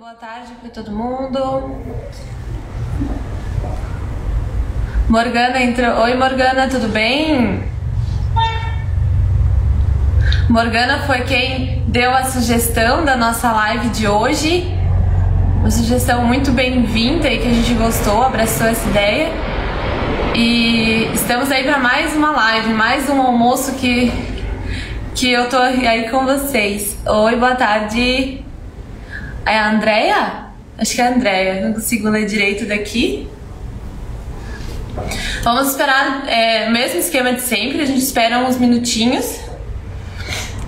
Boa tarde para todo mundo. Morgana entrou. Oi, Morgana, tudo bem? Morgana foi quem deu a sugestão da nossa live de hoje. Uma sugestão muito bem-vinda e que a gente gostou, abraçou essa ideia. E estamos aí para mais uma live, mais um almoço que eu tô aí com vocês. Oi, boa tarde. É a Andrea? Acho que é a Andrea, não consigo ler direito daqui. Vamos esperar, mesmo esquema de sempre, a gente espera uns minutinhos.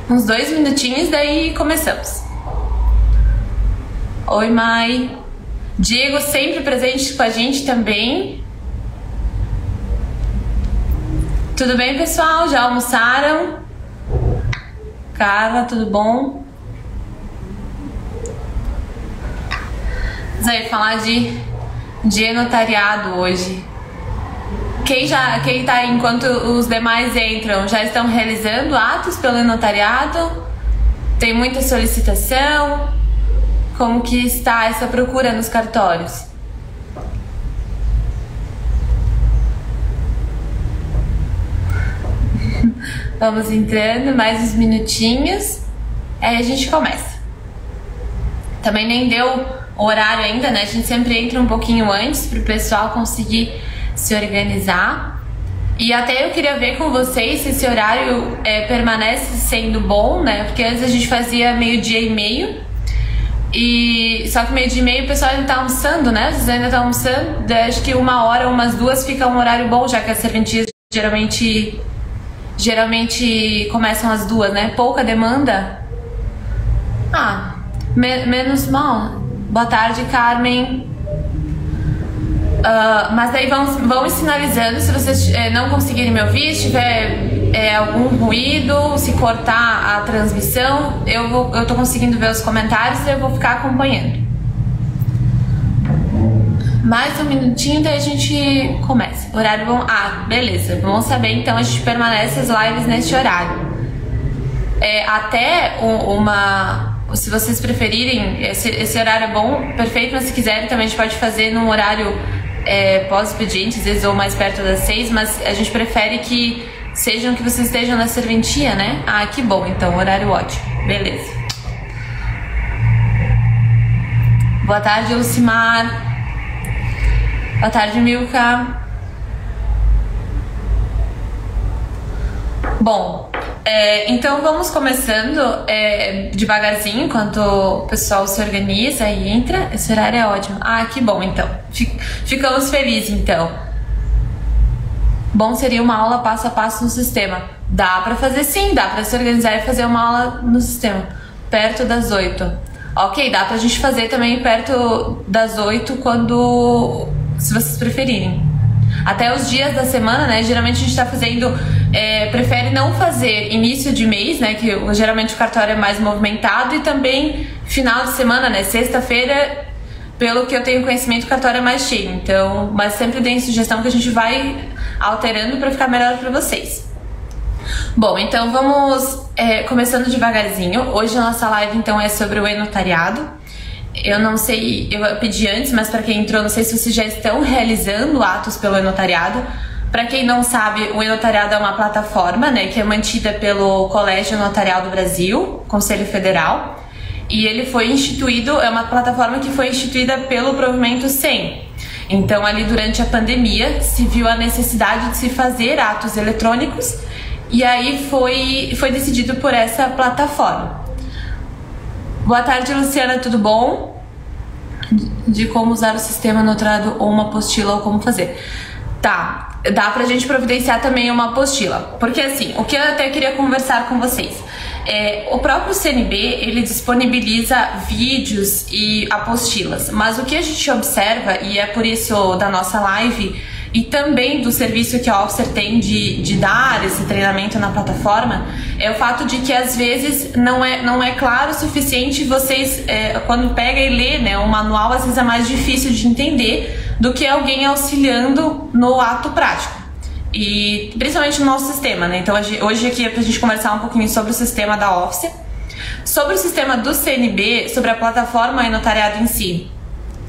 Uns 2 minutinhos, daí começamos. Oi, Mai. Diego sempre presente com a gente também. Tudo bem, pessoal? Já almoçaram? Carla, tudo bom? Vamos aí falar de notariado hoje. Quem tá aí, enquanto os demais entram, já estão realizando atos pelo notariado? Tem muita solicitação? Como que está essa procura nos cartórios? Vamos entrando, mais uns minutinhos, aí a gente começa. Também nem deu horário ainda, né? A gente sempre entra um pouquinho antes para o pessoal conseguir se organizar. E até eu queria ver com vocês se esse horário permanece sendo bom, né? Porque antes a gente fazia 12:30 e só que 12:30 o pessoal ainda tá almoçando, né? Vocês ainda estão almoçando. Acho que 1h, umas 2 fica um horário bom, já que as serventias geralmente começam às 2, né? Pouca demanda. Menos mal. Boa tarde, Carmen. Mas daí vão sinalizando se vocês não conseguirem me ouvir, se tiver algum ruído, se cortar a transmissão, eu tô conseguindo ver os comentários e eu vou ficar acompanhando. Mais um minutinho, daí a gente começa. Horário bom. Beleza. Vamos saber, então a gente permanece as lives neste horário. Se vocês preferirem, esse horário é bom, perfeito, mas se quiserem também a gente pode fazer num horário pós-expediente, às vezes ou mais perto das 6, mas a gente prefere que vocês estejam na serventia, né? Que bom, então, horário ótimo, beleza. Boa tarde, Lucimar. Boa tarde, Milka. Bom, então vamos começando devagarzinho, enquanto o pessoal se organiza e entra. Esse horário é ótimo. Que bom, então. Ficamos felizes, então. Bom seria uma aula passo a passo no sistema. Dá pra fazer sim, dá pra se organizar e fazer uma aula no sistema. Perto das 8. Ok, dá pra gente fazer também perto das 8 se vocês preferirem. Até os dias da semana, né? Geralmente a gente tá fazendo... prefere não fazer início de mês, né? Que geralmente o cartório é mais movimentado. E também final de semana, né? Sexta-feira, pelo que eu tenho conhecimento, o cartório é mais cheio. Então, mas sempre tem sugestão que a gente vai alterando para ficar melhor para vocês. Bom, então vamos começando devagarzinho. Hoje a nossa live, então, é sobre o e-notariado. Eu não sei, eu pedi antes, mas para quem entrou, não sei se vocês já estão realizando atos pelo e-notariado. Para quem não sabe, o e-notariado é uma plataforma, né, que é mantida pelo Colégio Notarial do Brasil, Conselho Federal, e ele foi instituído, é uma plataforma que foi instituída pelo Provimento 100. Então, ali durante a pandemia, se viu a necessidade de se fazer atos eletrônicos, e aí foi decidido por essa plataforma. Boa tarde, Luciana, tudo bom? De como usar o sistema notariado ou uma apostila ou como fazer. Tá, dá pra gente providenciar também uma apostila. Porque assim, o que eu até queria conversar com vocês. O próprio CNB, ele disponibiliza vídeos e apostilas. Mas o que a gente observa, e é por isso da nossa live, e também do serviço que a Officer tem de dar esse treinamento na plataforma, é o fato de que às vezes não é claro o suficiente. Vocês, quando pega e lê, né, o manual, às vezes é mais difícil de entender do que alguém auxiliando no ato prático. E principalmente no nosso sistema, né? Então hoje aqui é pra gente conversar um pouquinho sobre o sistema da Officer. Sobre o sistema do CNB, sobre a plataforma e-notariado em si,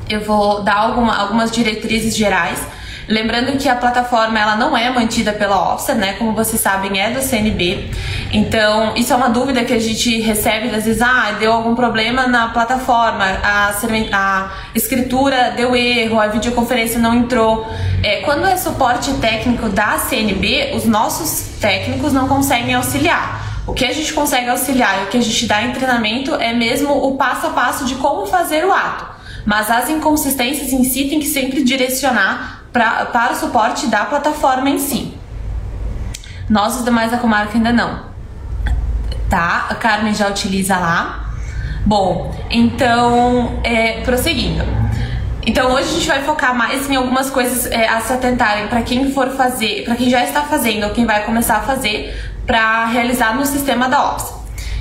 eu vou dar algumas diretrizes gerais. Lembrando que a plataforma ela não é mantida pela Officer, né? Como vocês sabem, é do CNB. Então, isso é uma dúvida que a gente recebe às vezes. Deu algum problema na plataforma, a escritura deu erro, a videoconferência não entrou. Quando é suporte técnico da CNB, os nossos técnicos não conseguem auxiliar. O que a gente consegue auxiliar e o que a gente dá em treinamento é mesmo o passo a passo de como fazer o ato. Mas as inconsistências em si tem que sempre direcionar para o suporte da plataforma em si. Nós, os demais da comarca, ainda não. Tá? A Carmen já utiliza lá. Bom, então, prosseguindo. Então, hoje a gente vai focar mais em algumas coisas a se atentarem para quem for fazer, para quem já está fazendo ou quem vai começar a fazer para realizar no sistema da Officer.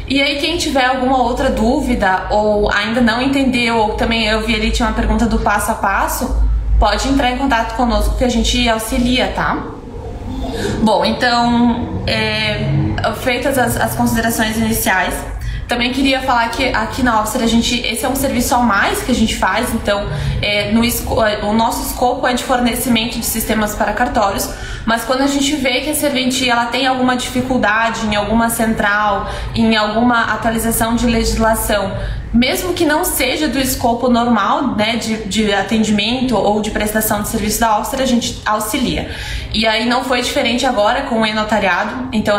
E aí, quem tiver alguma outra dúvida ou ainda não entendeu, ou também eu vi ali, tinha uma pergunta do passo a passo, pode entrar em contato conosco que a gente auxilia, tá? Bom, então, feitas as considerações iniciais, também queria falar que aqui na Officer esse é um serviço a mais que a gente faz, então o nosso escopo é de fornecimento de sistemas para cartórios, mas quando a gente vê que a serventia ela tem alguma dificuldade em alguma central, em alguma atualização de legislação, mesmo que não seja do escopo normal, né, de atendimento ou de prestação de serviço da Officer, a gente auxilia. E aí não foi diferente agora com o e-notariado, então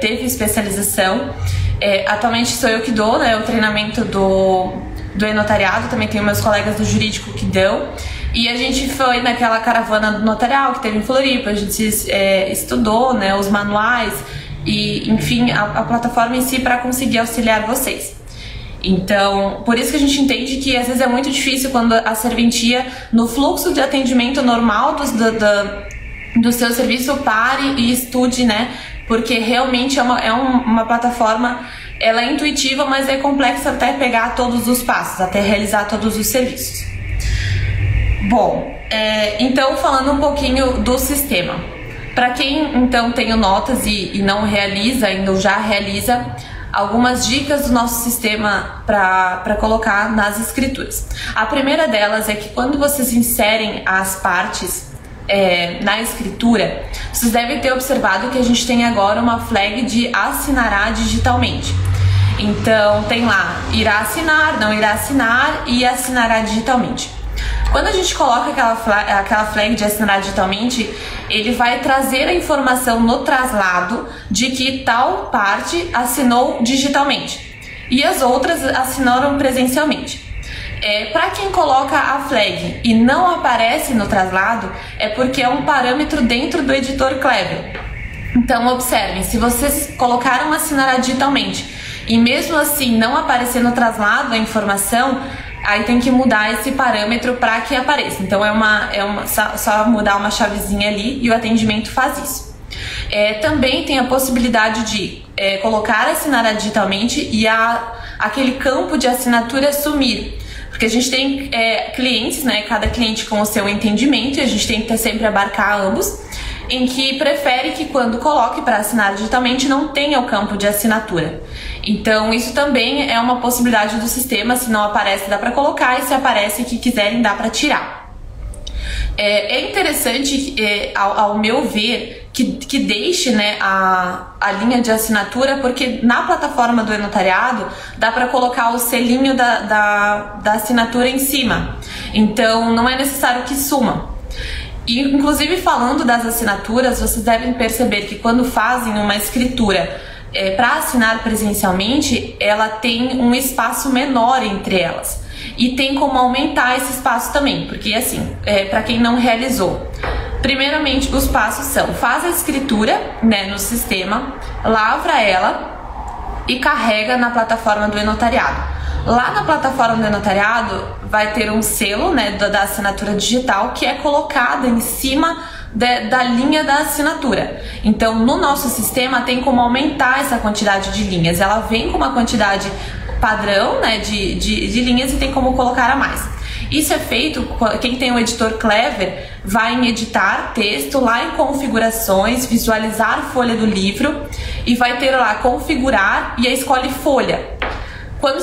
teve especialização. Atualmente sou eu que dou, né, o treinamento do e-notariado, também tenho meus colegas do jurídico que dão. E a gente foi naquela caravana do notarial que teve em Floripa, a gente estudou, né, os manuais e, enfim, a plataforma em si para conseguir auxiliar vocês. Então, por isso que a gente entende que às vezes é muito difícil quando a serventia, no fluxo de atendimento normal do seu serviço, pare e estude, né? Porque realmente é uma plataforma, ela é intuitiva, mas é complexa até pegar todos os passos, até realizar todos os serviços. Bom, então falando um pouquinho do sistema. Para quem então tem notas e não realiza, ainda ou já realiza, algumas dicas do nosso sistema para colocar nas escrituras. A primeira delas é que quando vocês inserem as partes na escritura, vocês devem ter observado que a gente tem agora uma flag de assinará digitalmente. Então tem lá, irá assinar, não irá assinar e assinará digitalmente. Quando a gente coloca aquela flag de assinar digitalmente, ele vai trazer a informação no traslado de que tal parte assinou digitalmente e as outras assinaram presencialmente. Para quem coloca a flag e não aparece no traslado, é porque é um parâmetro dentro do editor Clever. Então observem, se vocês colocaram assinará digitalmente e mesmo assim não aparecer no traslado a informação, aí tem que mudar esse parâmetro para que apareça. Então só mudar uma chavezinha ali e o atendimento faz isso. Também tem a possibilidade de colocar assinará digitalmente e aquele campo de assinatura sumir. Porque a gente tem clientes, né, cada cliente com o seu entendimento, e a gente tem que sempre abarcar ambos, em que prefere que quando coloque para assinar digitalmente não tenha o campo de assinatura. Então isso também é uma possibilidade do sistema, se não aparece dá para colocar e se aparece que quiserem dá para tirar. É interessante, ao meu ver, que deixe, né, a linha de assinatura, porque na plataforma do e-notariado dá para colocar o selinho da assinatura em cima, então não é necessário que suma. E, inclusive, falando das assinaturas, vocês devem perceber que quando fazem uma escritura para assinar presencialmente, ela tem um espaço menor entre elas. E tem como aumentar esse espaço também, porque assim, para quem não realizou, primeiramente os passos são: faz a escritura, né, no sistema, lavra ela e carrega na plataforma do e-notariado. Lá na plataforma do e-notariado vai ter um selo, né, da assinatura digital que é colocada em cima da linha da assinatura. Então no nosso sistema tem como aumentar essa quantidade de linhas, ela vem com uma quantidade padrão, né, de linhas e tem como colocar a mais. Isso é feito, quem tem o editor Clever vai em editar texto, lá em configurações, visualizar folha do livro e vai ter lá configurar e aí escolhe folha. Quando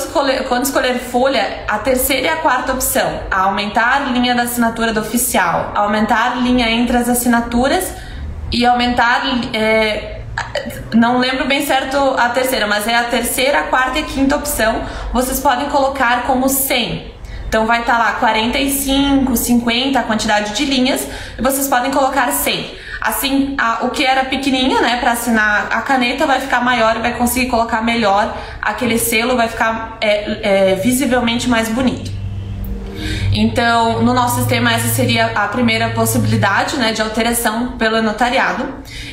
escolher folha, a terceira e a quarta opção, aumentar linha da assinatura do oficial, aumentar linha entre as assinaturas e aumentar, não lembro bem certo a terceira, mas é a terceira, a quarta e a quinta opção, vocês podem colocar como 100. Então vai estar lá 45, 50 a quantidade de linhas e vocês podem colocar 100. Assim, o que era pequenininho, né, para assinar a caneta vai ficar maior e vai conseguir colocar melhor aquele selo, vai ficar visivelmente mais bonito. Então, no nosso sistema, essa seria a primeira possibilidade, né, de alteração pelo notariado.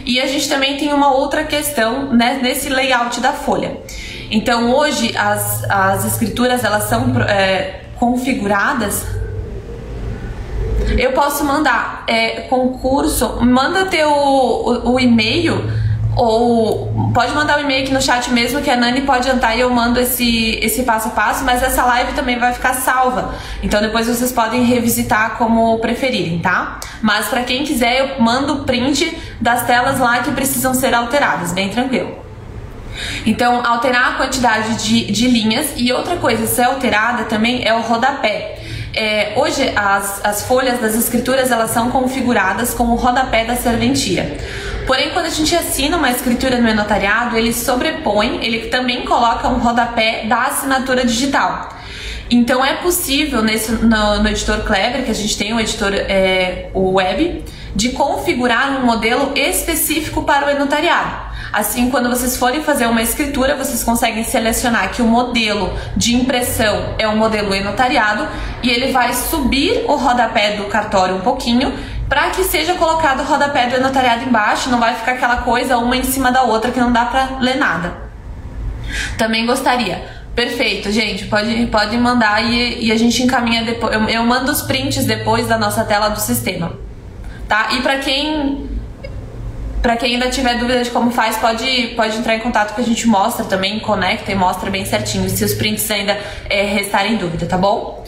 E a gente também tem uma outra questão, né, nesse layout da folha. Então, hoje, as escrituras, elas são configuradas. Eu posso mandar concurso, manda o e-mail, ou pode mandar o e-mail aqui no chat mesmo, que a Nani pode entrar e eu mando esse passo a passo, mas essa live também vai ficar salva, então depois vocês podem revisitar como preferirem, tá? Mas para quem quiser, eu mando o print das telas lá que precisam ser alteradas, bem tranquilo. Então, alterar a quantidade de linhas. E outra coisa a ser alterada também é o rodapé. Hoje as folhas das escrituras, elas são configuradas com o rodapé da serventia. Porém, quando a gente assina uma escritura no e-notariado, ele sobrepõe, ele também coloca um rodapé da assinatura digital. Então é possível no editor Clever, que a gente tem o editor o web, de configurar um modelo específico para o e-notariado. Assim, quando vocês forem fazer uma escritura, vocês conseguem selecionar que o modelo de impressão é o modelo e-notariado e ele vai subir o rodapé do cartório um pouquinho para que seja colocado o rodapé do e-notariado embaixo, não vai ficar aquela coisa uma em cima da outra que não dá para ler nada. Também gostaria. Perfeito, gente, pode mandar e a gente encaminha depois. Eu mando os prints depois da nossa tela do sistema, tá? E para quem ainda tiver dúvida de como faz, pode entrar em contato que a gente mostra também, conecta e mostra bem certinho, se os prints ainda restarem dúvida, tá bom?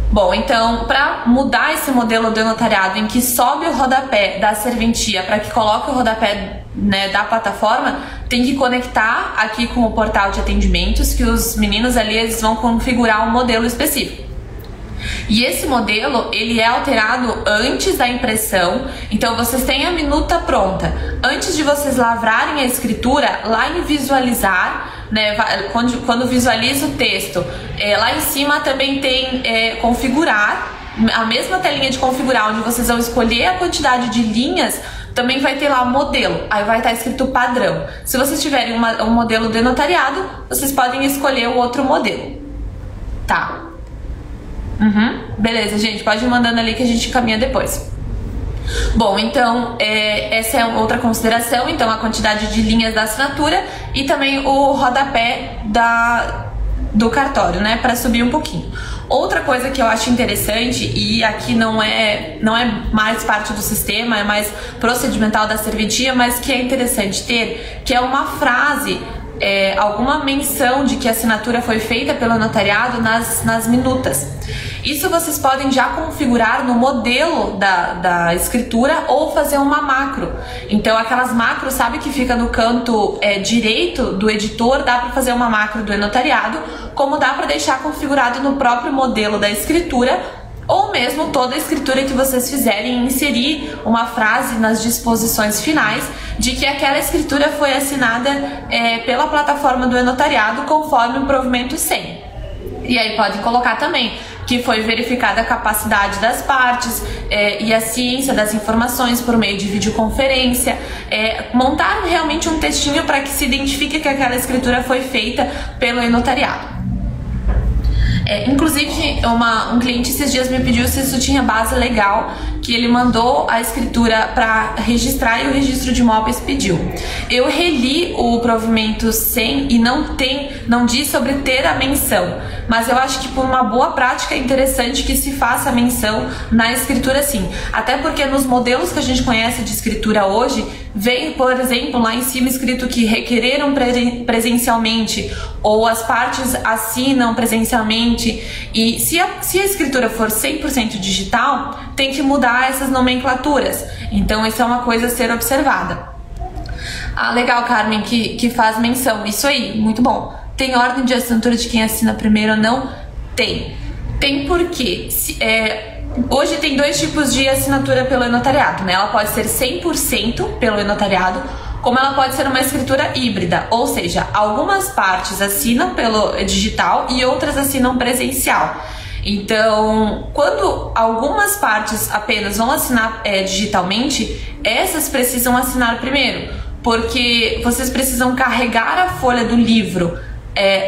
Bom, então, para mudar esse modelo do notariado em que sobe o rodapé da serventia para que coloque o rodapé, né, da plataforma, tem que conectar aqui com o portal de atendimentos, que os meninos ali eles vão configurar um modelo específico. E esse modelo, ele é alterado antes da impressão, então vocês têm a minuta pronta. Antes de vocês lavrarem a escritura, lá em visualizar, né, quando visualiza o texto, lá em cima também tem configurar, a mesma telinha de configurar, onde vocês vão escolher a quantidade de linhas, também vai ter lá modelo, aí vai estar escrito padrão. Se vocês tiverem um modelo de notariado, vocês podem escolher o outro modelo, tá? Beleza, gente, pode ir mandando ali que a gente caminha depois. Bom, então, essa é outra consideração, então a quantidade de linhas da assinatura e também o rodapé do cartório, né, para subir um pouquinho. Outra coisa que eu acho interessante, e aqui não é mais parte do sistema, é mais procedimental da serventia, mas que é interessante ter, que é uma frase, alguma menção de que a assinatura foi feita pelo notariado nas minutas. Isso vocês podem já configurar no modelo da escritura ou fazer uma macro. Então aquelas macros, sabe, que fica no canto direito do editor, dá para fazer uma macro do e-notariado, como dá para deixar configurado no próprio modelo da escritura, ou mesmo toda a escritura que vocês fizerem, inserir uma frase nas disposições finais de que aquela escritura foi assinada pela plataforma do e-notariado conforme o provimento 100. E aí pode colocar também que foi verificada a capacidade das partes e a ciência das informações por meio de videoconferência, montar realmente um textinho para que se identifique que aquela escritura foi feita pelo e-notariado. Inclusive, um cliente esses dias me pediu se isso tinha base legal, que ele mandou a escritura para registrar e o registro de imóveis pediu. Eu reli o provimento 100 e não diz sobre ter a menção, mas eu acho que por uma boa prática é interessante que se faça a menção na escritura sim. Até porque nos modelos que a gente conhece de escritura hoje, vem, por exemplo, lá em cima escrito que requereram presencialmente ou as partes assinam presencialmente, e se a escritura for 100% digital, tem que mudar essas nomenclaturas. Então isso é uma coisa a ser observada. Ah, legal, Carmen, que faz menção. Isso aí, muito bom. tem ordem de assinatura de quem assina primeiro ou não? Tem porque hoje tem dois tipos de assinatura pelo e-notariado, né? Ela pode ser 100% pelo e-notariado, como ela pode ser uma escritura híbrida, ou seja, algumas partes assinam pelo digital e outras assinam presencial. Então, quando algumas partes apenas vão assinar digitalmente, essas precisam assinar primeiro, porque vocês precisam carregar a folha do livro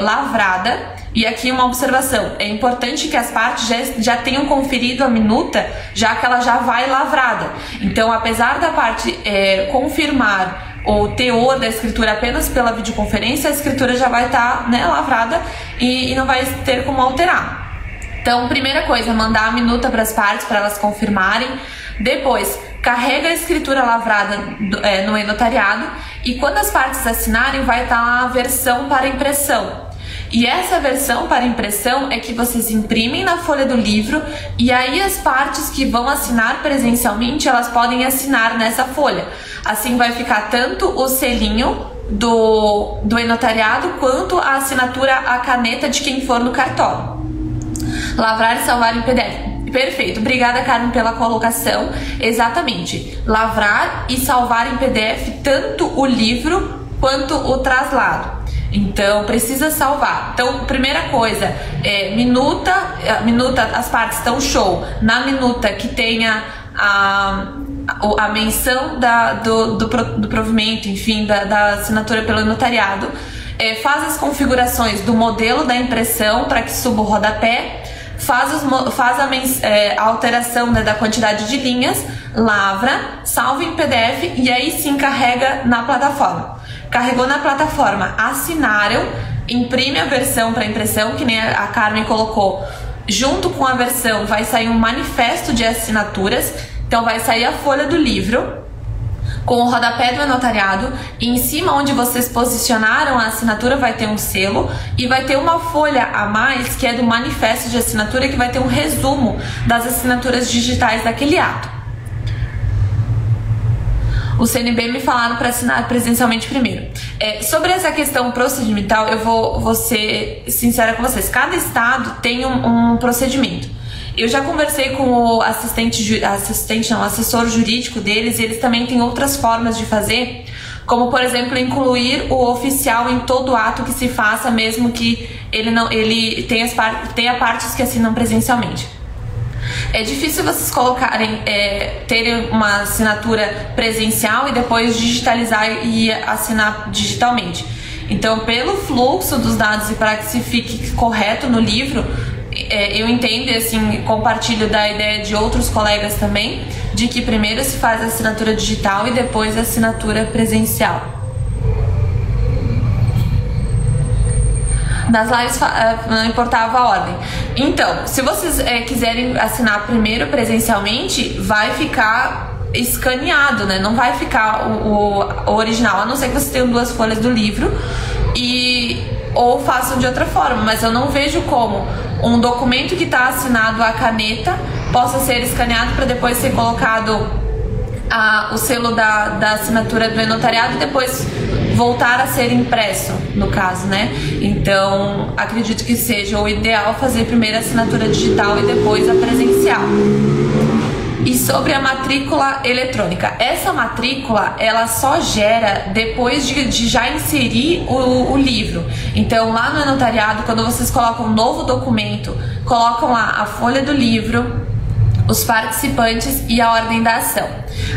lavrada. E aqui uma observação, é importante que as partes já tenham conferido a minuta, já que ela já vai lavrada. Então, apesar da parte confirmar o teor da escritura apenas pela videoconferência, a escritura já vai estar lavrada e não vai ter como alterar. Então, primeira coisa, mandar a minuta para as partes para elas confirmarem. Depois, carrega a escritura lavrada no e-notariado e quando as partes assinarem, vai estar lá a versão para impressão. E essa versão para impressão é que vocês imprimem na folha do livro e aí as partes que vão assinar presencialmente, elas podem assinar nessa folha. Assim vai ficar tanto o selinho do e-notariado quanto a assinatura, a caneta de quem for no cartório. Lavrar e salvar em PDF. Perfeito, obrigada, Carmen, pela colocação. Exatamente, lavrar e salvar em PDF tanto o livro quanto o traslado. Então, precisa salvar. Então, primeira coisa, minuta, as partes estão show. Na minuta que tenha a menção do provimento, enfim, da assinatura pelo notariado, faz as configurações do modelo da impressão para que suba o rodapé, faz a alteração da quantidade de linhas, lavra, salva em PDF e aí sim carrega na plataforma. Carregou na plataforma, assinaram, imprime a versão para impressão, que nem a Carmen colocou. Junto com a versão vai sair um manifesto de assinaturas, então vai sair a folha do livro com o rodapé do notariado e em cima onde vocês posicionaram a assinatura vai ter um selo e vai ter uma folha a mais que é do manifesto de assinatura que vai ter um resumo das assinaturas digitais daquele ato. O CNB me falaram para assinar presencialmente primeiro. Sobre essa questão procedimental, eu vou ser sincera com vocês. Cada estado tem um procedimento. Eu já conversei com o assessor jurídico deles e eles também têm outras formas de fazer, como por exemplo incluir o oficial em todo ato que se faça, mesmo que ele tenha partes que assinam presencialmente. É difícil vocês terem uma assinatura presencial e depois digitalizar e assinar digitalmente. Então, pelo fluxo dos dados e para que se fique correto no livro, eu entendo, assim, compartilho da ideia de outros colegas também, de que primeiro se faz a assinatura digital e depois a assinatura presencial. Nas lives não importava a ordem. Então, se vocês quiserem assinar primeiro presencialmente, vai ficar escaneado, né? Não vai ficar o original, a não ser que vocês tenham duas folhas do livro ou façam de outra forma, mas eu não vejo como um documento que está assinado à caneta possa ser escaneado para depois ser colocado o selo da assinatura do notariado e depois voltar a ser impresso, no caso, né? Então, acredito que seja o ideal fazer primeiro a assinatura digital e depois a presencial. E sobre a matrícula eletrônica, essa matrícula ela só gera depois de já inserir o livro. Então, lá no notariado, quando vocês colocam um novo documento, colocam lá a folha do livro, os participantes e a ordem da ação.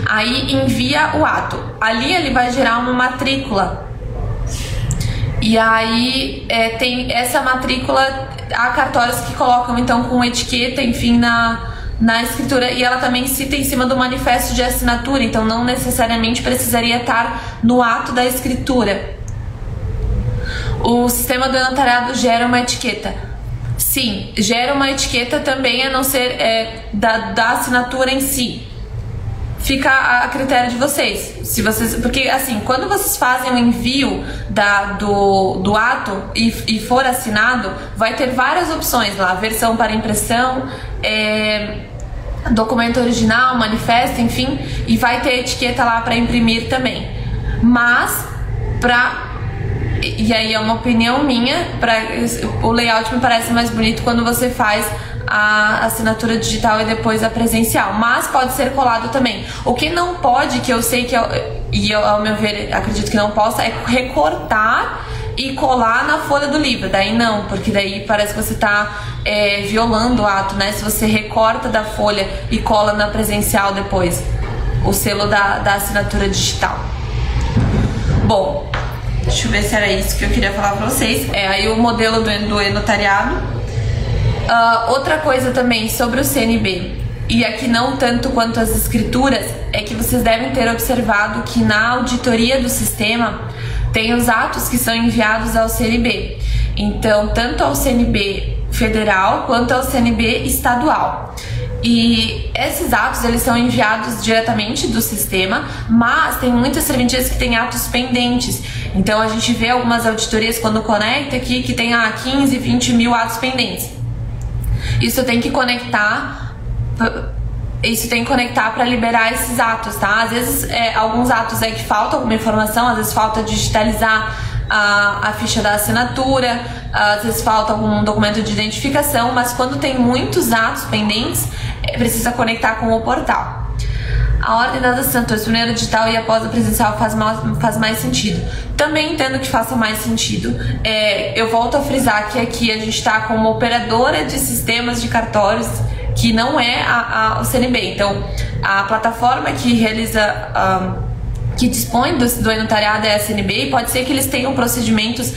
Aí envia o ato. Ali ele vai gerar uma matrícula. E aí tem essa matrícula, há cartórios que colocam então com etiqueta, enfim, na escritura, e ela também cita em cima do manifesto de assinatura, então não necessariamente precisaria estar no ato da escritura. O sistema do notariado gera uma etiqueta. Sim, gera uma etiqueta também, a não ser da assinatura em si. Fica a critério de vocês. Porque assim, quando vocês fazem o envio do ato e for assinado, vai ter várias opções lá, versão para impressão, documento original, manifesto, enfim, e vai ter etiqueta lá para imprimir também. Mas E aí é uma opinião minha, o layout me parece mais bonito quando você faz a assinatura digital e depois a presencial, mas pode ser colado também. O que não pode, que eu sei que eu, ao meu ver, acredito que não possa, é recortar e colar na folha do livro. Daí não, porque daí parece que você tá violando o ato, né? Se você recorta da folha e cola na presencial depois o selo da assinatura digital. Bom, deixa eu ver se era isso que eu queria falar pra vocês. Aí o modelo do e-notariado. Outra coisa também sobre o CNB, e aqui não tanto quanto as escrituras, é que vocês devem ter observado que na auditoria do sistema tem os atos que são enviados ao CNB. Então, tanto ao CNB federal quanto ao CNB estadual. E esses atos, eles são enviados diretamente do sistema, mas tem muitas serventias que têm atos pendentes. Então, a gente vê algumas auditorias quando conecta aqui que tem 15, 20 mil atos pendentes. Isso tem que conectar para liberar esses atos, tá? Às vezes, alguns atos que falta alguma informação, às vezes falta digitalizar a ficha da assinatura, às vezes falta algum documento de identificação, mas quando tem muitos atos pendentes, precisa conectar com o portal. A ordem das assinaturas, primeiro digital e após a presencial, faz mais sentido. Também entendo que faça mais sentido. Eu volto a frisar que aqui a gente está como operadora de sistemas de cartórios, que não é o CNB. Então, a plataforma que realiza, que dispõe do e-notariado é a CNB, e pode ser que eles tenham procedimentos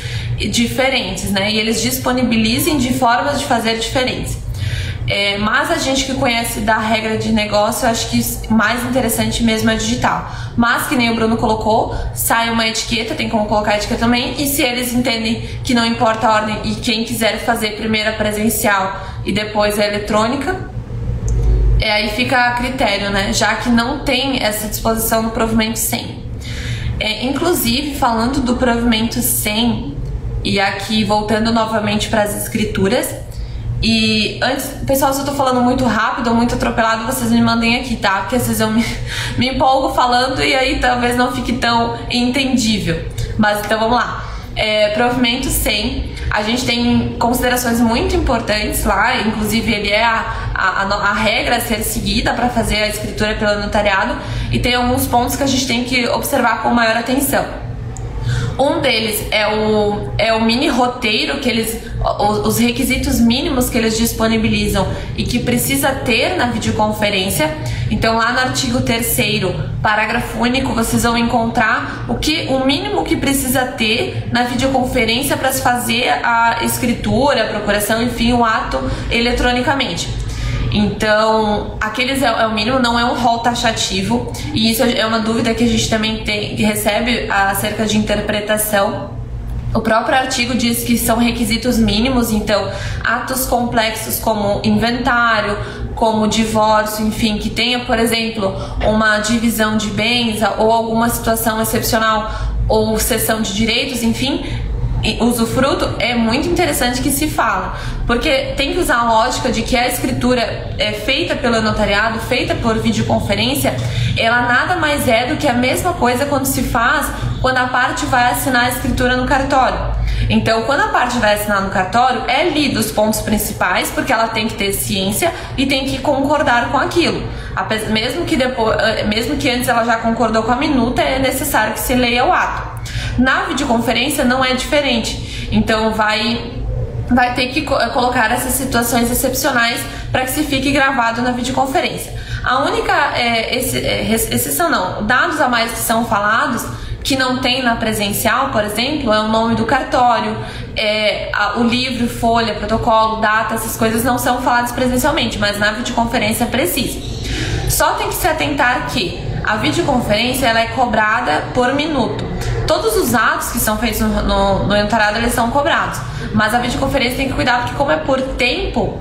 diferentes, né? E eles disponibilizem de formas de fazer diferentes. Mas a gente que conhece da regra de negócio, eu acho que mais interessante mesmo é digital. Mas, que nem o Bruno colocou, sai uma etiqueta, tem como colocar a etiqueta também. E se eles entendem que não importa a ordem e quem quiser fazer primeiro a presencial e depois a eletrônica, aí fica a critério, né? Já que não tem essa disposição no provimento 100. Inclusive, falando do provimento 100, e aqui voltando novamente para as escrituras. E antes, pessoal, se eu tô falando muito rápido ou muito atropelado, vocês me mandem aqui, tá? Porque às vezes eu me empolgo falando e aí talvez não fique tão entendível. Mas então vamos lá. Provimento 100, a gente tem considerações muito importantes lá, inclusive ele é a regra a ser seguida para fazer a escritura pelo notariado, e tem alguns pontos que a gente tem que observar com maior atenção. Um deles é o mini roteiro, os requisitos mínimos que eles disponibilizam e que precisa ter na videoconferência. Então, lá no artigo 3º, parágrafo único, vocês vão encontrar o mínimo que precisa ter na videoconferência para se fazer a escritura, a procuração, enfim, o ato eletronicamente. Então, aqueles é o mínimo, não é um rol taxativo, e isso é uma dúvida que a gente também que recebe acerca de interpretação. O próprio artigo diz que são requisitos mínimos, então atos complexos como inventário, como divórcio, enfim, que tenha, por exemplo, uma divisão de bens ou alguma situação excepcional ou cessão de direitos, enfim, usufruto, é muito interessante que se fala, porque tem que usar a lógica de que a escritura feita pelo notariado, feita por videoconferência, ela nada mais é do que a mesma coisa quando a parte vai assinar a escritura no cartório. Então, quando a parte vai assinar no cartório, é lido os pontos principais, porque ela tem que ter ciência e tem que concordar com aquilo. Mesmo que antes ela já concordou com a minuta, é necessário que se leia o ato. Na videoconferência não é diferente, então vai ter que colocar essas situações excepcionais para que se fique gravado na videoconferência. A única exceção não, dados a mais que são falados, que não tem na presencial, por exemplo, é o nome do cartório, o livro, folha, protocolo, data, essas coisas não são faladas presencialmente, mas na videoconferência precisa. Só tem que se atentar que a videoconferência ela é cobrada por minuto. Todos os atos que são feitos no notariado, eles são cobrados. Mas a videoconferência tem que cuidar, porque como é por tempo,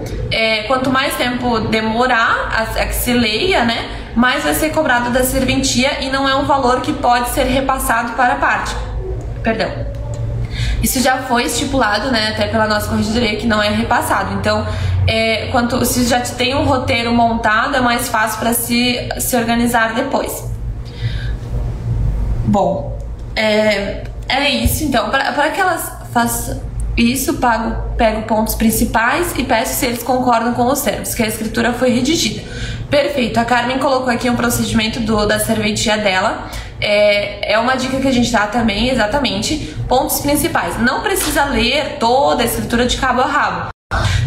quanto mais tempo demorar a que se leia, né, mais vai ser cobrado da serventia, e não é um valor que pode ser repassado para a parte. Perdão. Isso já foi estipulado, né, até pela nossa corregedoria, que não é repassado. Então, se já tem um roteiro montado, é mais fácil para se organizar depois. Bom, É isso, então, para que elas façam isso, pego pontos principais e peço se eles concordam com os termos, que a escritura foi redigida. Perfeito, a Carmen colocou aqui um procedimento da serventia dela. É uma dica que a gente dá também, exatamente, pontos principais. Não precisa ler toda a escritura de cabo a rabo.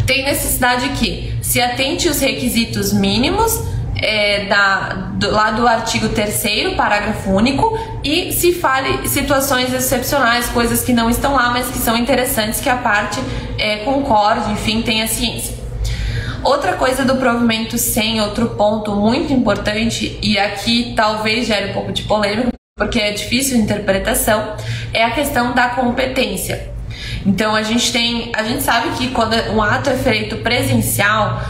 Tem necessidade que se atente os requisitos mínimos lá do artigo 3º, parágrafo único, e se fale situações excepcionais, coisas que não estão lá, mas que são interessantes, que a parte concorde, enfim, tenha ciência. Outra coisa do provimento 100, outro ponto muito importante, e aqui talvez gere um pouco de polêmica, porque é difícil de interpretação, é a questão da competência. Então a gente sabe que quando um ato é feito presencial,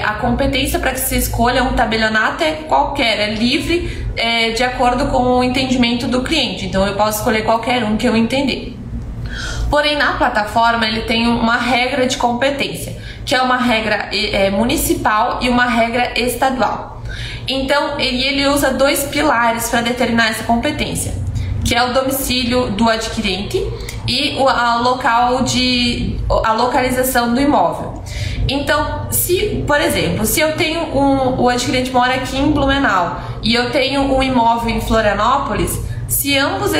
a competência para que se escolha um tabelionato é qualquer, é livre, de acordo com o entendimento do cliente. Então eu posso escolher qualquer um que eu entender. Porém, na plataforma ele tem uma regra de competência, que é uma regra municipal e uma regra estadual. Então ele usa 2 pilares para determinar essa competência, que é o domicílio do adquirente e a localização do imóvel. Então, por exemplo, se eu tenho o adquirente mora aqui em Blumenau e eu tenho um imóvel em Florianópolis, se ambos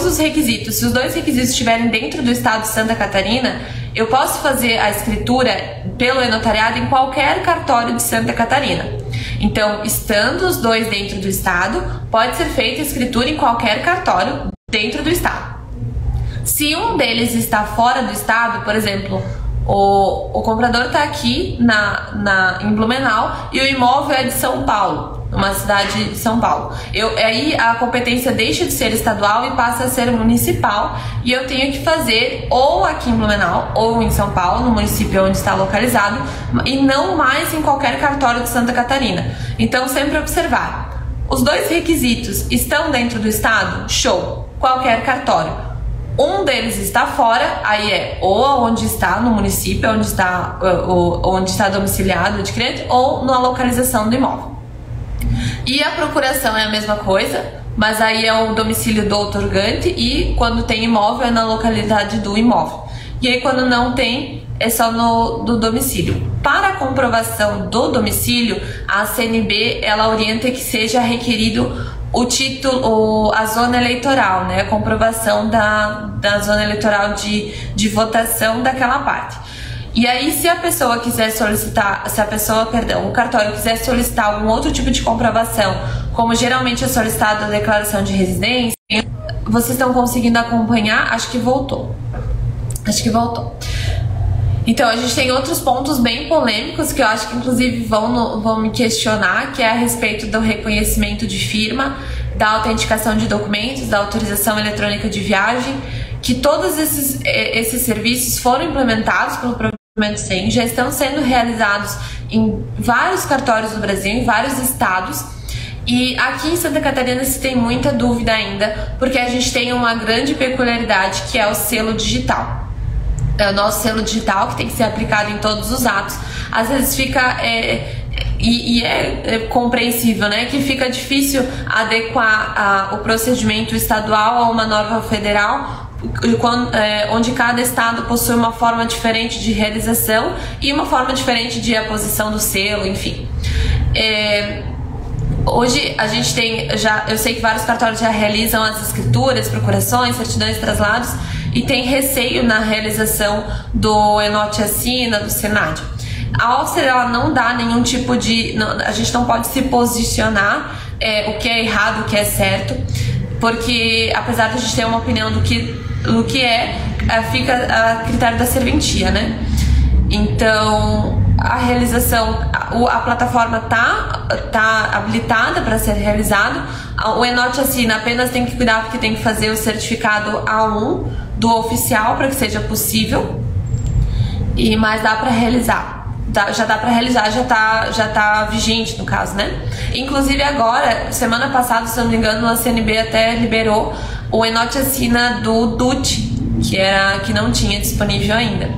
os requisitos, se os 2 requisitos estiverem dentro do estado de Santa Catarina, eu posso fazer a escritura pelo e-notariado em qualquer cartório de Santa Catarina. Então, estando os 2 dentro do estado, pode ser feita a escritura em qualquer cartório dentro do estado. Se um deles está fora do estado, por exemplo, o comprador está aqui em Blumenau e o imóvel é de São Paulo, uma cidade de São Paulo. Aí a competência deixa de ser estadual e passa a ser municipal, e eu tenho que fazer ou aqui em Blumenau ou em São Paulo, no município onde está localizado, e não mais em qualquer cartório de Santa Catarina. Então sempre observar, os 2 requisitos estão dentro do estado? Show! Qualquer cartório. Um deles está fora, aí ou onde está, no município onde está domiciliado o adquirente, ou na localização do imóvel. E a procuração é a mesma coisa, mas aí é o domicílio do outorgante, e quando tem imóvel é na localidade do imóvel. E aí quando não tem, é só do domicílio. Para a comprovação do domicílio, a CNB ela orienta que seja requerido o título, a zona eleitoral, né? A comprovação da zona eleitoral de votação daquela parte. E aí, se a pessoa quiser solicitar, o cartório quiser solicitar algum outro tipo de comprovação, como geralmente é solicitado a declaração de residência, vocês estão conseguindo acompanhar? Acho que voltou. Então, a gente tem outros pontos bem polêmicos que eu acho que inclusive vão me questionar, que é a respeito do reconhecimento de firma, da autenticação de documentos, da autorização eletrônica de viagem, que todos esses serviços foram implementados pelo Provimento 100, já estão sendo realizados em vários cartórios do Brasil, em vários estados. E aqui em Santa Catarina se tem muita dúvida ainda, porque a gente tem uma grande peculiaridade, que é o selo digital. É o nosso selo digital que tem que ser aplicado em todos os atos. Às vezes fica compreensível, né, que fica difícil adequar o procedimento estadual a uma norma federal, onde cada estado possui uma forma diferente de realização e uma forma diferente de aposição do selo, enfim. Hoje a gente tem, eu sei que vários cartórios já realizam as escrituras, procurações, certidões, traslados, e tem receio na realização do Enote Assina, do Senad. A OFCER, ela não dá nenhum tipo de... a gente não pode se posicionar o que é errado, o que é certo, porque apesar de a gente ter uma opinião do que fica a critério da serventia, né? Então, a realização, a plataforma tá habilitada para ser realizado. O Enote Assina apenas tem que cuidar porque tem que fazer o certificado A1 do oficial para que seja possível. Mas dá para realizar. Já dá para realizar, já tá vigente no caso, né? Inclusive agora, semana passada, se não me engano, a CNB até liberou o Enote Assina do DUT, que não tinha disponível ainda.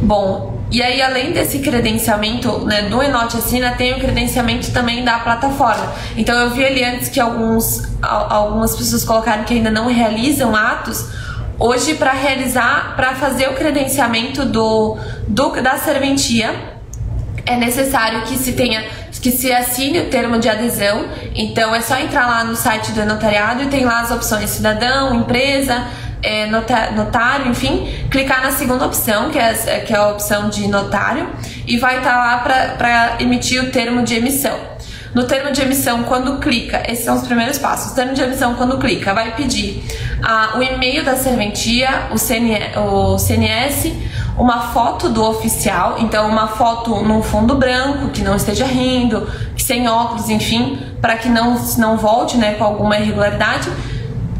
Bom, E aí, além desse credenciamento, né, do Enote Assina, tem o credenciamento também da plataforma. Então, eu vi ali antes que algumas pessoas colocaram que ainda não realizam atos. Hoje, para fazer o credenciamento da serventia, é necessário que se assine o termo de adesão. Então, é só entrar lá no site do notariado e tem lá as opções cidadão, empresa, notário, enfim, clicar na segunda opção, que é a opção de notário, e vai estar lá para emitir o termo de emissão. No termo de emissão, quando clica, esses são os primeiros passos. O termo de emissão, quando clica, vai pedir o e-mail da serventia, o CNS, uma foto do oficial, então uma foto num fundo branco, que não esteja rindo, que sem óculos, enfim, para que não volte, né, com alguma irregularidade.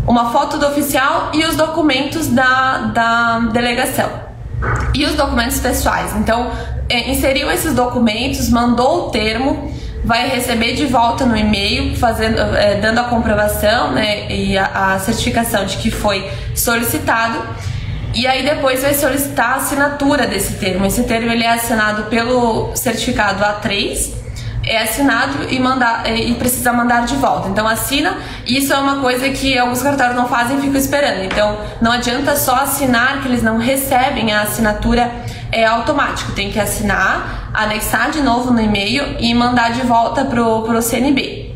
Uma foto do oficial e os documentos da delegação. E os documentos pessoais. Então, inseriu esses documentos, mandou o termo, vai receber de volta no e-mail, dando a comprovação, né, e a certificação de que foi solicitado. E aí depois vai solicitar a assinatura desse termo. Esse termo ele é assinado pelo certificado A3, é assinado e precisa mandar de volta. Então assina, e isso é uma coisa que alguns cartórios não fazem e ficam esperando. Então não adianta só assinar, que eles não recebem a assinatura automático. Tem que assinar, anexar de novo no e-mail e mandar de volta pro CNB.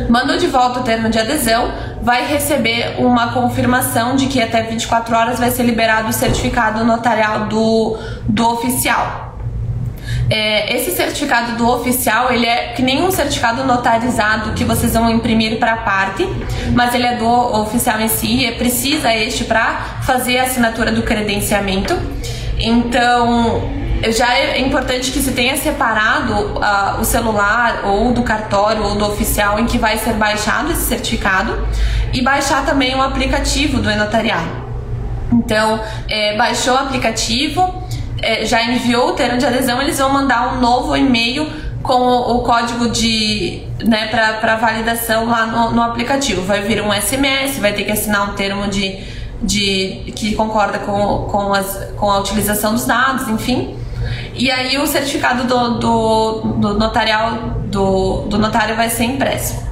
Mandou de volta o termo de adesão, vai receber uma confirmação de que até 24 horas vai ser liberado o certificado notarial do oficial. Esse certificado do oficial, ele é que nem um certificado notarizado que vocês vão imprimir para a parte, mas ele é do oficial em si, precisa para fazer a assinatura do credenciamento. Então, já é importante que se tenha separado o celular ou do cartório ou do oficial em que vai ser baixado esse certificado, e baixar também o aplicativo do e-notariado. Então, baixou o aplicativo, já enviou o termo de adesão, eles vão mandar um novo e-mail com o código para validação lá no aplicativo. Vai vir um SMS, vai ter que assinar um termo que concorda com a utilização dos dados, enfim. E aí o certificado do notário vai ser impresso.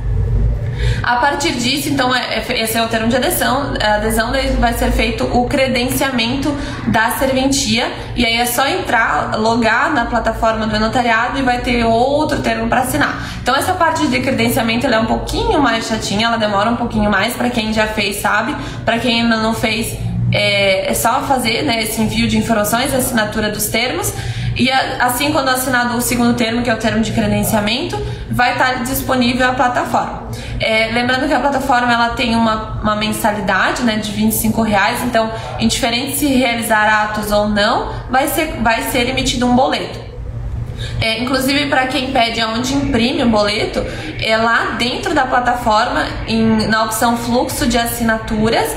A partir disso, então, esse é o termo de adesão. A adesão vai ser feito o credenciamento da serventia, e aí é só entrar, logar na plataforma do notariado e vai ter outro termo para assinar. Então essa parte de credenciamento ela é um pouquinho mais chatinha, ela demora um pouquinho mais. Para quem já fez, sabe. Para quem ainda não fez, é só fazer, né, esse envio de informações, a assinatura dos termos. E assim, quando assinado o segundo termo, que é o termo de credenciamento, vai estar disponível a plataforma. Lembrando que a plataforma ela tem uma mensalidade, né, de R$25, então, indiferente se realizar atos ou não, vai ser emitido um boleto. Inclusive, para quem pede aonde imprime o boleto, lá dentro da plataforma, na opção fluxo de assinaturas,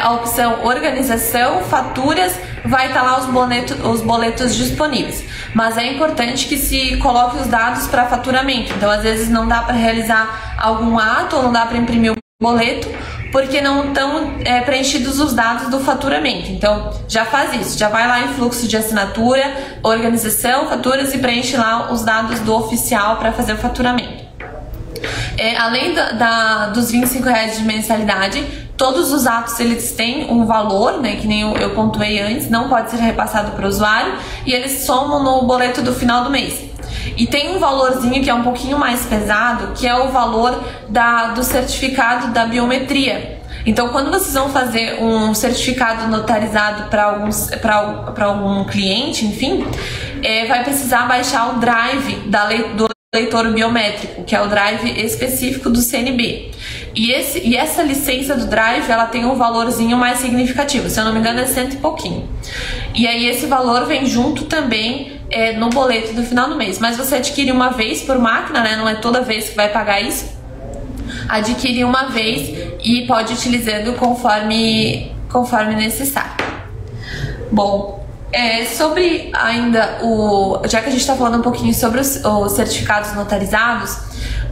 a opção organização, faturas, vai estar lá os boletos disponíveis. Mas é importante que se coloque os dados para faturamento. Então, às vezes não dá para realizar algum ato ou não dá para imprimir o boleto, porque não estão preenchidos os dados do faturamento. Então, já faz isso, já vai lá em fluxo de assinatura, organização, faturas, e preenche lá os dados do oficial para fazer o faturamento. Além dos R$25 de mensalidade, todos os atos eles têm um valor, né, que nem eu pontuei antes, não pode ser repassado para o usuário, e eles somam no boleto do final do mês. E tem um valorzinho que é um pouquinho mais pesado, que é o valor do certificado da biometria. Então, quando vocês vão fazer um certificado notarizado para algum cliente, enfim, vai precisar baixar o drive do leitor biométrico, que é o drive específico do CNB. E essa licença do drive, ela tem um valorzinho mais significativo, se eu não me engano é 100 e pouquinho. E aí esse valor vem junto também no boleto do final do mês. Mas você adquire uma vez por máquina, né? Não é toda vez que vai pagar isso. Adquire uma vez e pode ir utilizando conforme necessário. Bom, sobre ainda já que a gente está falando um pouquinho sobre os certificados notarizados,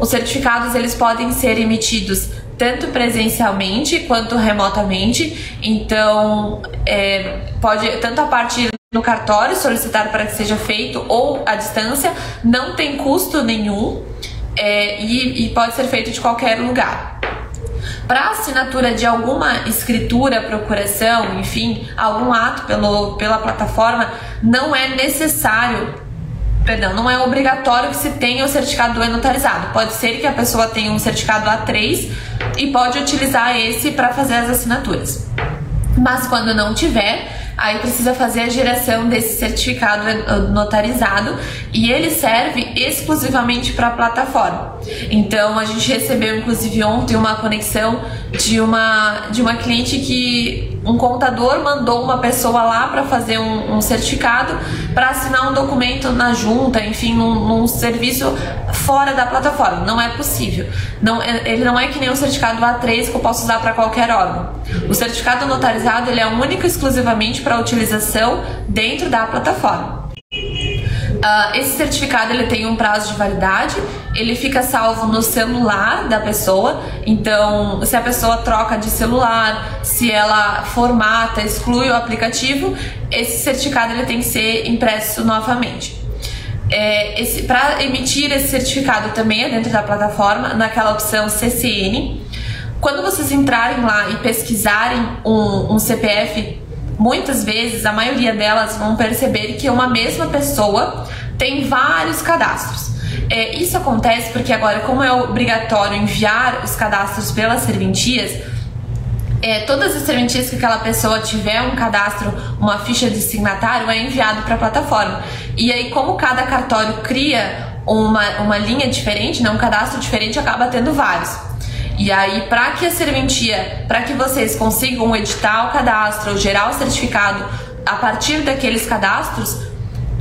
os certificados eles podem ser emitidos tanto presencialmente quanto remotamente. Então, pode tanto a partir no cartório, solicitar para que seja feito ou à distância, não tem custo nenhum e pode ser feito de qualquer lugar. Para assinatura de alguma escritura, procuração, enfim, algum ato pela plataforma, não é necessário, não é obrigatório que se tenha o certificado do e-notarizado. Pode ser que a pessoa tenha um certificado A3 e pode utilizar esse para fazer as assinaturas. Mas quando não tiver, aí precisa fazer a geração desse certificado notarizado e ele serve exclusivamente para a plataforma. Então a gente recebeu inclusive ontem uma conexão de uma cliente que um contador mandou uma pessoa lá para fazer um certificado para assinar um documento na junta, enfim, num serviço fora da plataforma. Não é possível. Ele não é que nem o certificado A3 que eu posso usar para qualquer órgão. O certificado notarizado ele é único e exclusivamente para utilização dentro da plataforma. Esse certificado ele tem um prazo de validade, ele fica salvo no celular da pessoa. Então, se a pessoa troca de celular, se ela formata, exclui o aplicativo, esse certificado ele tem que ser impresso novamente. Para emitir esse certificado também é dentro da plataforma, naquela opção CCN. Quando vocês entrarem lá e pesquisarem um CPF, muitas vezes, a maioria delas vão perceber que uma mesma pessoa tem vários cadastros. Isso acontece porque agora, como é obrigatório enviar os cadastros pelas serventias, todas as serventias que aquela pessoa tiver um cadastro, uma ficha de signatário, é enviado para a plataforma. E aí, como cada cartório cria uma linha diferente, né, um cadastro diferente, acaba tendo vários. E aí, para que a serventia, para que vocês consigam editar o cadastro ou gerar o certificado a partir daqueles cadastros,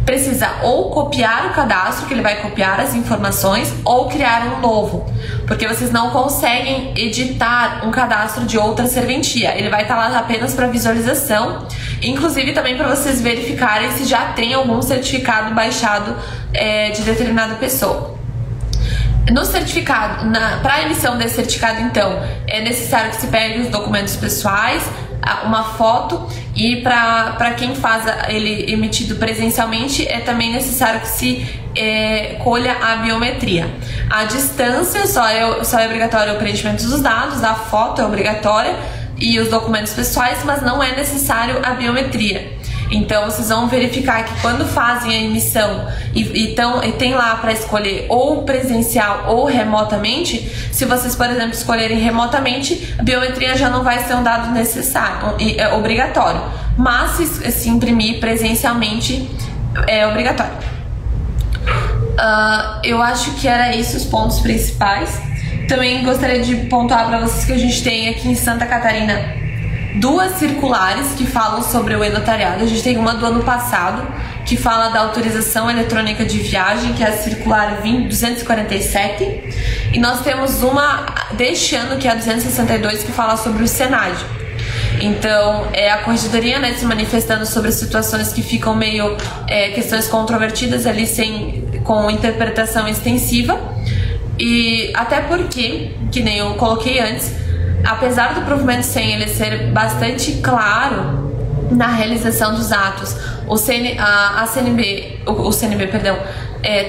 precisa ou copiar o cadastro, que ele vai copiar as informações, ou criar um novo, porque vocês não conseguem editar um cadastro de outra serventia. Ele vai estar lá apenas para visualização, inclusive também para vocês verificarem se já tem algum certificado baixado de determinada pessoa. No certificado, para emissão desse certificado, então, é necessário que se pegue os documentos pessoais, uma foto, e para quem faz ele emitido presencialmente, é também necessário que se colha a biometria. A distância só é obrigatório o preenchimento dos dados, a foto é obrigatória e os documentos pessoais, mas não é necessário a biometria. Então vocês vão verificar que quando fazem a emissão e tem lá para escolher ou presencial ou remotamente, se vocês, por exemplo, escolherem remotamente, a biometria já não vai ser um dado necessário, é obrigatório. Mas se imprimir presencialmente, é obrigatório. Eu acho que era isso os pontos principais. Também gostaria de pontuar para vocês que a gente tem aqui em Santa Catarina 2 circulares que falam sobre o e-notariado. A gente tem uma do ano passado que fala da autorização eletrônica de viagem, que é a circular 247, e nós temos uma deste ano, que é a 262, que fala sobre o SENAD. Então, a corregedoria, né, se manifestando sobre situações que ficam meio questões controvertidas ali, com interpretação extensiva. E até porque, que nem eu coloquei antes, apesar do provimento 100 ele ser bastante claro na realização dos atos, o CNB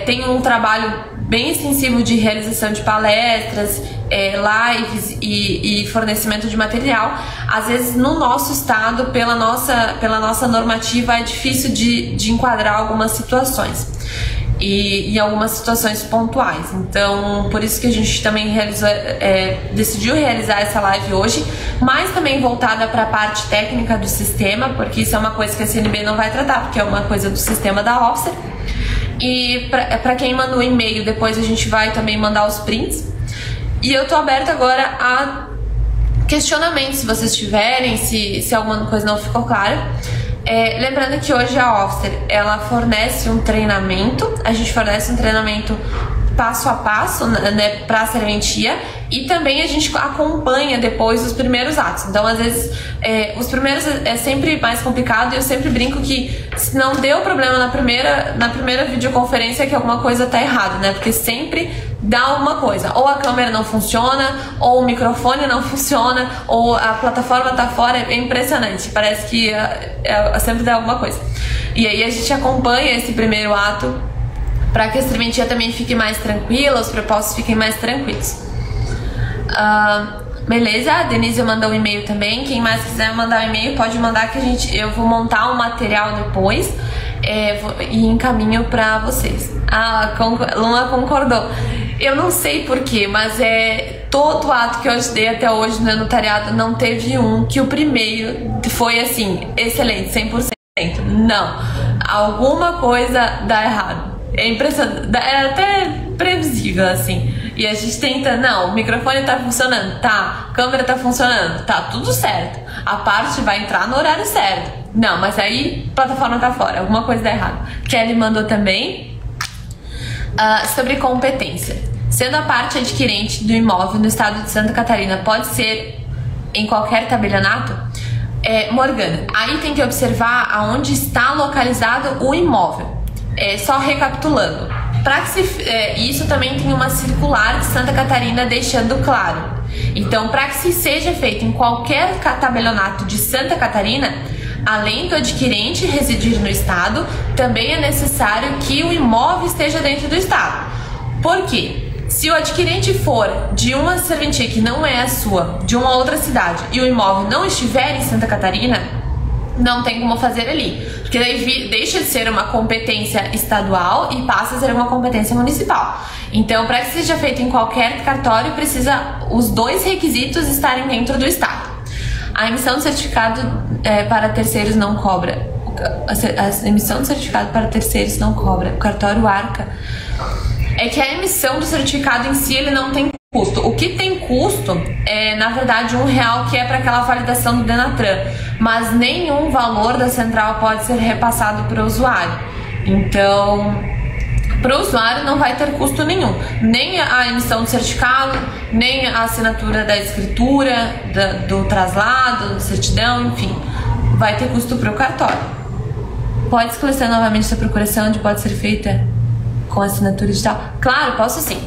tem um trabalho bem extensivo de realização de palestras, lives e fornecimento de material. Às vezes no nosso estado, pela nossa normativa, é difícil de enquadrar algumas situações. E algumas situações pontuais. Então, por isso que a gente também decidiu realizar essa live hoje, mas também voltada para a parte técnica do sistema, porque isso é uma coisa que a CNB não vai tratar, porque é uma coisa do sistema da Officer. E para quem mandou um e-mail, depois a gente vai também mandar os prints. E eu tô aberta agora a questionamentos, se vocês tiverem, se alguma coisa não ficou clara. Lembrando que hoje a Officer, ela fornece um treinamento, a gente fornece um treinamento passo a passo, né, para a serventia, e também a gente acompanha depois os primeiros atos. Então, às vezes, os primeiros é sempre mais complicado, e eu sempre brinco que se não deu problema na primeira videoconferência, é que alguma coisa tá errada, né? Porque sempre dá alguma coisa, ou a câmera não funciona, ou o microfone não funciona, ou a plataforma tá fora. É impressionante, parece que sempre dá alguma coisa. E aí a gente acompanha esse primeiro ato para que a serventia também fique mais tranquila, os propósitos fiquem mais tranquilos. Beleza, a Denise mandou um e-mail também. Quem mais quiser mandar um e-mail pode mandar, que eu vou montar um material depois e encaminho pra vocês. Luna concordou. Eu não sei porquê, mas todo ato que eu ajudei até hoje no notariado não teve um que o primeiro foi assim, excelente, 100%. Não, alguma coisa dá errado. É impressionante, é até previsível assim. E a gente tenta, não, o microfone tá funcionando, tá, a câmera tá funcionando, tá tudo certo, a parte vai entrar no horário certo. Não, mas aí a plataforma tá fora, alguma coisa dá errado. Kelly mandou também sobre competência. Sendo a parte adquirente do imóvel no estado de Santa Catarina, pode ser em qualquer tabelionato? Morgana, aí tem que observar aonde está localizado o imóvel. Só recapitulando, isso também tem uma circular de Santa Catarina deixando claro. Então, para que seja feito em qualquer tabelionato de Santa Catarina, além do adquirente residir no estado, também é necessário que o imóvel esteja dentro do estado. Por quê? Se o adquirente for de uma serventia que não é a sua, de uma outra cidade, e o imóvel não estiver em Santa Catarina, não tem como fazer ali, porque daí deixa de ser uma competência estadual e passa a ser uma competência municipal. Então, para que seja feito em qualquer cartório, precisa os dois requisitos estarem dentro do estado. A emissão de certificado para terceiros não cobra. A emissão de certificado para terceiros não cobra. O cartório arca. É que a emissão do certificado em si, ele não tem custo. O que tem custo é, na verdade, R$1, que é para aquela validação do Denatran, mas nenhum valor da central pode ser repassado para o usuário. Então, para o usuário não vai ter custo nenhum, nem a emissão do certificado, nem a assinatura da escritura, do traslado, da certidão, enfim, vai ter custo para o cartório. Pode esclarecer novamente essa procuração onde pode ser feita com assinatura digital? Claro, posso sim.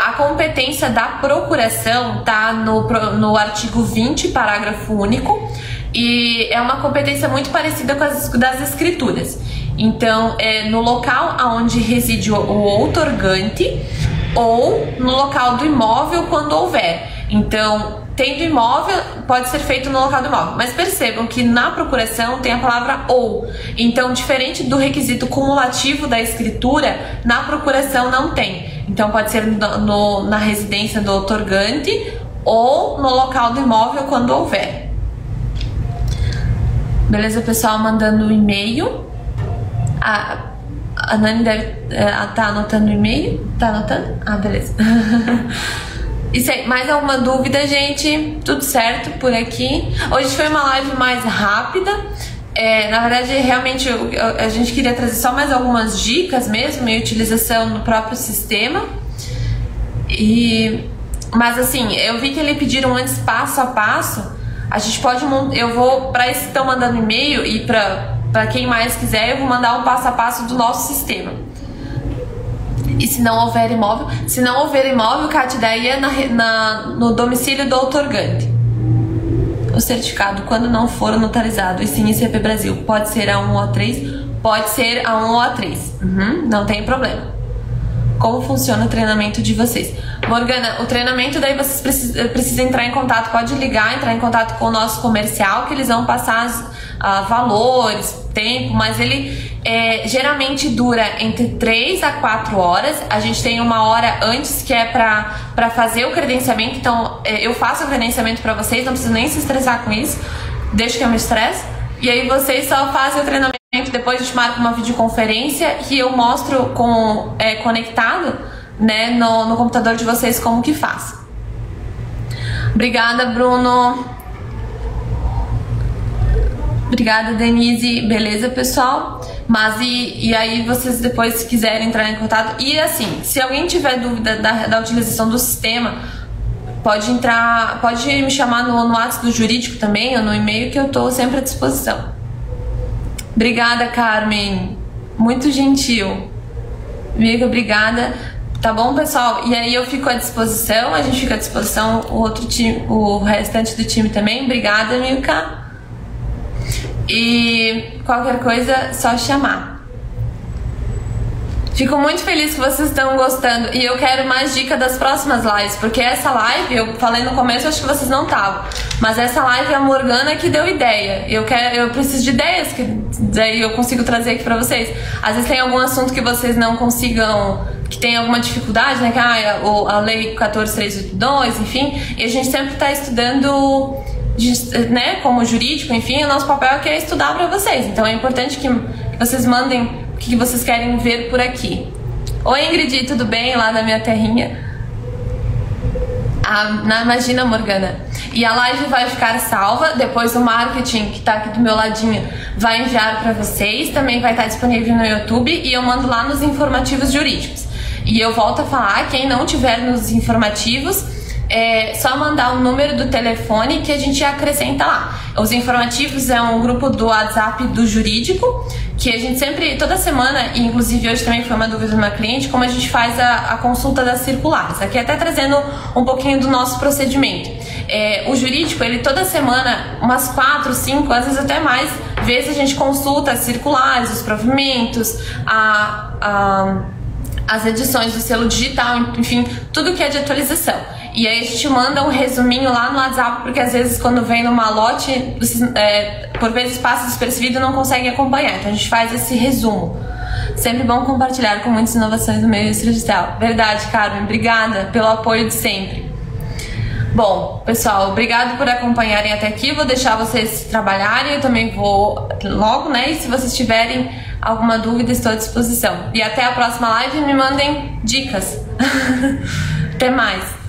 A competência da procuração está no artigo 20, parágrafo único, e é uma competência muito parecida com as das escrituras. Então, no local onde reside o outorgante ou no local do imóvel quando houver. Então, tendo imóvel, pode ser feito no local do imóvel. Mas percebam que na procuração tem a palavra ou. Então, diferente do requisito cumulativo da escritura, na procuração não tem. Então, pode ser na residência do outorgante ou no local do imóvel quando houver. Beleza, pessoal? Mandando o e-mail. A Nani deve tá anotando o e-mail. Tá anotando? Ah, beleza. Isso aí, mais alguma dúvida, gente? Tudo certo por aqui? Hoje foi uma live mais rápida. Na verdade, realmente a gente queria trazer só mais algumas dicas mesmo e utilização no próprio sistema. Mas assim, eu vi que eles pediram antes passo a passo. A gente pode eu vou, para esses que estão mandando e-mail e para quem mais quiser, eu vou mandar um passo a passo do nosso sistema. E se não houver imóvel, Kátia, daí é no domicílio do outorgante. O certificado, quando não for notarizado, e sim em CP Brasil, pode ser A1 ou A3? Pode ser A1 ou A3. Não tem problema. Como funciona o treinamento de vocês? Morgana, o treinamento daí vocês precisam entrar em contato, pode ligar, entrar em contato com o nosso comercial, que eles vão passar valores, tempo, mas ele geralmente dura entre 3 a 4 horas. A gente tem uma hora antes que é para fazer o credenciamento, então eu faço o credenciamento para vocês, não preciso nem se estressar com isso, deixa que eu me estresse, e aí vocês só fazem o treinamento. Depois a gente marca uma videoconferência e eu mostro conectado, né, no computador de vocês como que faz. Obrigada, Bruno. Obrigada, Denise. Beleza, pessoal? Mas e aí vocês depois, se quiserem entrar em contato. E assim, se alguém tiver dúvida da utilização do sistema, pode me chamar no WhatsApp do jurídico também, ou no e-mail, que eu estou sempre à disposição. Obrigada, Carmen. Muito gentil. Amiga, obrigada. Tá bom, pessoal? E aí eu fico à disposição, a gente fica à disposição, o restante do time também. Obrigada, Milka. E qualquer coisa, só chamar. Fico muito feliz que vocês estão gostando e eu quero mais dica das próximas lives, porque essa live, eu falei no começo, acho que vocês não estavam, mas essa live é a Morgana que deu ideia. Eu preciso de ideias que daí eu consigo trazer aqui pra vocês. Às vezes tem algum assunto que vocês não consigam, que tem alguma dificuldade, né, que a lei 14382, enfim, e a gente sempre tá estudando, né, como jurídico, enfim, o nosso papel aqui é estudar pra vocês. Então é importante que vocês mandem o que vocês querem ver por aqui. Oi, Ingrid, tudo bem? Lá na minha terrinha. Imagina, Morgana. E a live vai ficar salva. Depois o marketing, que tá aqui do meu ladinho, vai enviar para vocês. Também vai estar disponível no YouTube. E eu mando lá nos informativos jurídicos. E eu volto a falar, quem não tiver nos informativos, é só mandar o número do telefone que a gente acrescenta lá. Os informativos é um grupo do WhatsApp do jurídico, que a gente sempre, toda semana, e inclusive hoje também foi uma dúvida de uma cliente, como a gente faz a consulta das circulares. Aqui até trazendo um pouquinho do nosso procedimento. O jurídico, ele toda semana, umas 4, 5, às vezes até mais vezes a gente consulta as circulares, os provimentos, as edições do selo digital, enfim, tudo que é de atualização. E aí a gente manda um resuminho lá no WhatsApp, porque às vezes quando vem no malote, por vezes passa despercebido e não consegue acompanhar. Então a gente faz esse resumo. Sempre bom compartilhar com muitas inovações no meio digital. Verdade, Carmen. Obrigada pelo apoio de sempre. Bom, pessoal, obrigado por acompanharem até aqui. Vou deixar vocês trabalharem. Eu também vou logo, né? E se vocês tiverem alguma dúvida, estou à disposição. E até a próxima live. Me mandem dicas. Até mais.